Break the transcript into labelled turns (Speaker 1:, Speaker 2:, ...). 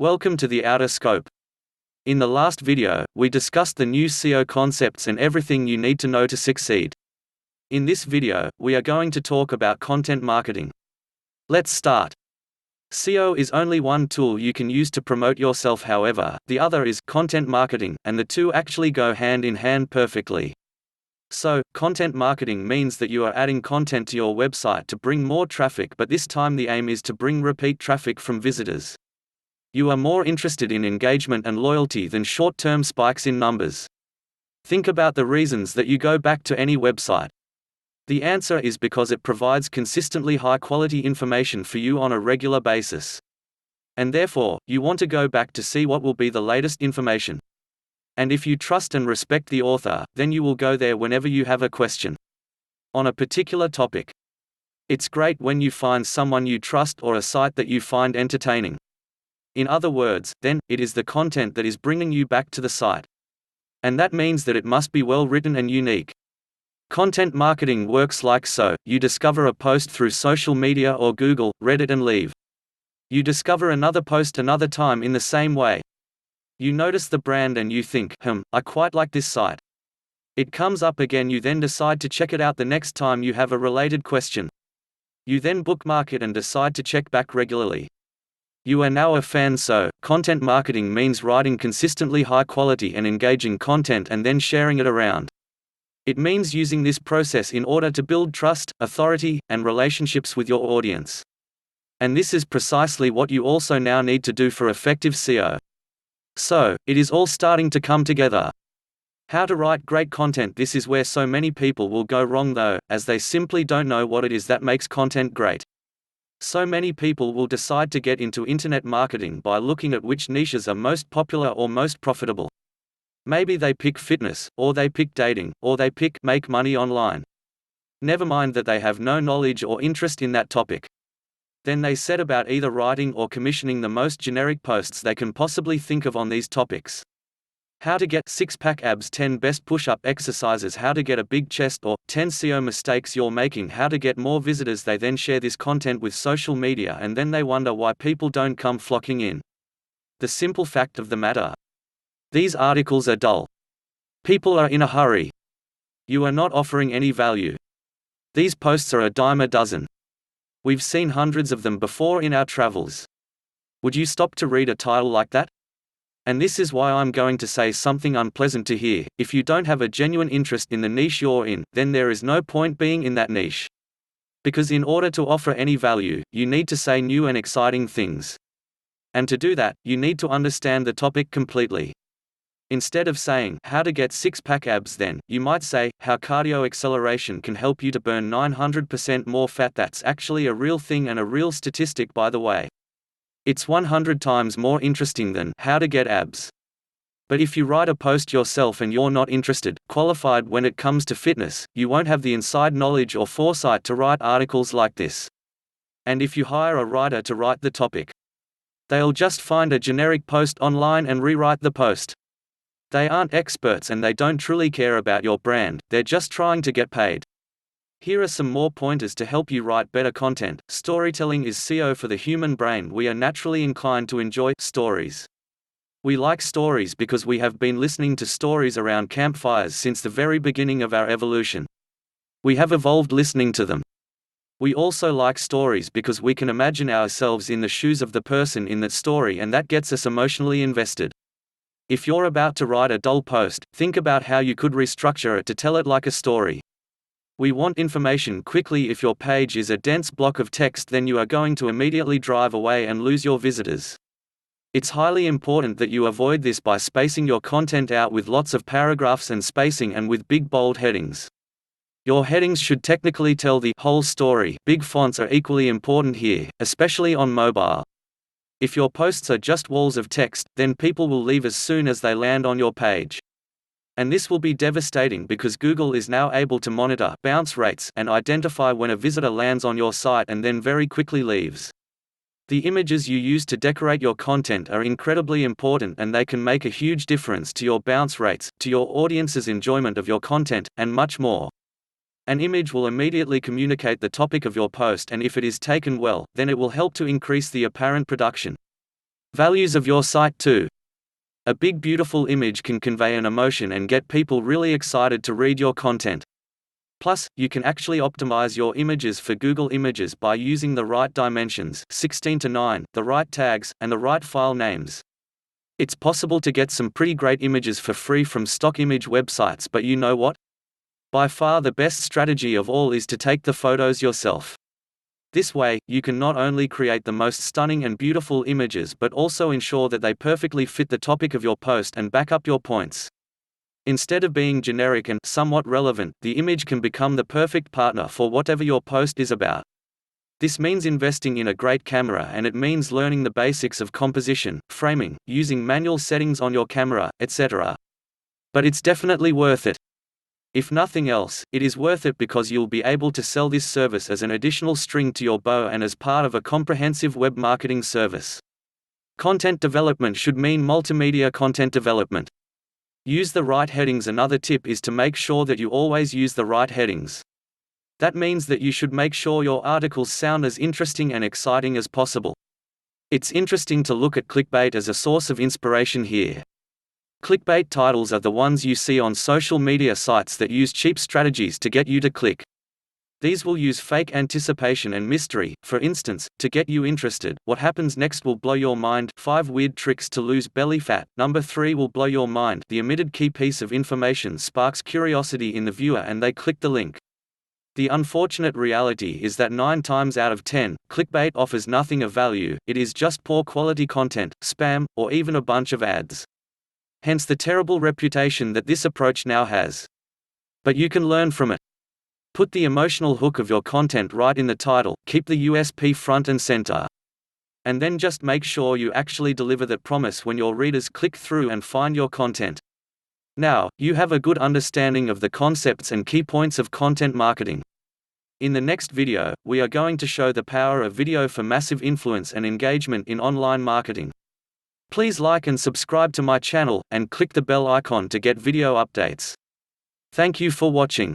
Speaker 1: Welcome to the Outer Scope. In the last video, we discussed the new SEO concepts and everything you need to know to succeed. In this video, we are going to talk about content marketing. Let's start. SEO is only one tool you can use to promote yourself, however, the other is content marketing, and the two actually go hand in hand perfectly. So, content marketing means that you are adding content to your website to bring more traffic, but this time the aim is to bring repeat traffic from visitors. You are more interested in engagement and loyalty than short-term spikes in numbers. Think about the reasons that you go back to any website. The answer is because it provides consistently high-quality information for you on a regular basis. And therefore, you want to go back to see what will be the latest information. And if you trust and respect the author, then you will go there whenever you have a question on a particular topic. It's great when you find someone you trust or a site that you find entertaining. In other words, then, it is the content that is bringing you back to the site. And that means that it must be well written and unique. Content marketing works like so: you discover a post through social media or Google, Reddit, and leave. You discover another post another time in the same way. You notice the brand and you think, I quite like this site. It comes up again, you then decide to check it out the next time you have a related question. You then bookmark it and decide to check back regularly. You are now a fan. So, content marketing means writing consistently high quality and engaging content and then sharing it around. It means using this process in order to build trust, authority, and relationships with your audience. And this is precisely what you also now need to do for effective SEO. So, it is all starting to come together. How to write great content. This is where so many people will go wrong though, as they simply don't know what it is that makes content great. So many people will decide to get into internet marketing by looking at which niches are most popular or most profitable. Maybe they pick fitness, or they pick dating, or they pick make money online. Never mind that they have no knowledge or interest in that topic. Then they set about either writing or commissioning the most generic posts they can possibly think of on these topics. How to get six-pack abs, 10 best push-up exercises, how to get a big chest, or 10 SEO mistakes you're making, how to get more visitors. They then share this content with social media and then they wonder why people don't come flocking in. The simple fact of the matter: these articles are dull. People are in a hurry. You are not offering any value. These posts are a dime a dozen. We've seen hundreds of them before in our travels. Would you stop to read a title like that? And this is why I'm going to say something unpleasant to hear: if you don't have a genuine interest in the niche you're in, then there is no point being in that niche. Because in order to offer any value, you need to say new and exciting things. And to do that, you need to understand the topic completely. Instead of saying, how to get six-pack abs, then, you might say, how cardio acceleration can help you to burn 900% more fat. That's actually a real thing and a real statistic, by the way. It's 100 times more interesting than how to get abs. But if you write a post yourself and you're not interested, qualified when it comes to fitness, you won't have the inside knowledge or foresight to write articles like this. And if you hire a writer to write the topic, they'll just find a generic post online and rewrite the post. They aren't experts and they don't truly care about your brand, they're just trying to get paid. Here are some more pointers to help you write better content. Storytelling is SEO for the human brain. We are naturally inclined to enjoy stories. We like stories because we have been listening to stories around campfires since the very beginning of our evolution. We have evolved listening to them. We also like stories because we can imagine ourselves in the shoes of the person in that story, and that gets us emotionally invested. If you're about to write a dull post, think about how you could restructure it to tell it like a story. We want information quickly. If your page is a dense block of text, then you are going to immediately drive away and lose your visitors. It's highly important that you avoid this by spacing your content out with lots of paragraphs and spacing, and with big bold headings. Your headings should technically tell the whole story. Big fonts are equally important here, especially on mobile. If your posts are just walls of text, then people will leave as soon as they land on your page. And this will be devastating because Google is now able to monitor bounce rates and identify when a visitor lands on your site and then very quickly leaves. The images you use to decorate your content are incredibly important, and they can make a huge difference to your bounce rates, to your audience's enjoyment of your content, and much more. An image will immediately communicate the topic of your post, and if it is taken well, then it will help to increase the apparent production. Values of your site too. A big beautiful image can convey an emotion and get people really excited to read your content. Plus, you can actually optimize your images for Google Images by using the right dimensions 16:9, the right tags, and the right file names. It's possible to get some pretty great images for free from stock image websites, but you know what? By far the best strategy of all is to take the photos yourself. This way, you can not only create the most stunning and beautiful images but also ensure that they perfectly fit the topic of your post and back up your points. Instead of being generic and somewhat relevant, the image can become the perfect partner for whatever your post is about. This means investing in a great camera, and it means learning the basics of composition, framing, using manual settings on your camera, etc. But it's definitely worth it. If nothing else, it is worth it because you'll be able to sell this service as an additional string to your bow and as part of a comprehensive web marketing service. Content development should mean multimedia content development. Use the right headings. Another tip is to make sure that you always use the right headings. That means that you should make sure your articles sound as interesting and exciting as possible. It's interesting to look at clickbait as a source of inspiration here. Clickbait titles are the ones you see on social media sites that use cheap strategies to get you to click. These will use fake anticipation and mystery, for instance, to get you interested. What happens next will blow your mind. 5 weird tricks to lose belly fat. Number 3 will blow your mind. The omitted key piece of information sparks curiosity in the viewer and they click the link. The unfortunate reality is that 9 times out of 10, clickbait offers nothing of value. It is just poor quality content, spam, or even a bunch of ads. Hence the terrible reputation that this approach now has. But you can learn from it. Put the emotional hook of your content right in the title, keep the USP front and center. And then just make sure you actually deliver that promise when your readers click through and find your content. Now, you have a good understanding of the concepts and key points of content marketing. In the next video, we are going to show the power of video for massive influence and engagement in online marketing. Please like and subscribe to my channel, and click the bell icon to get video updates. Thank you for watching.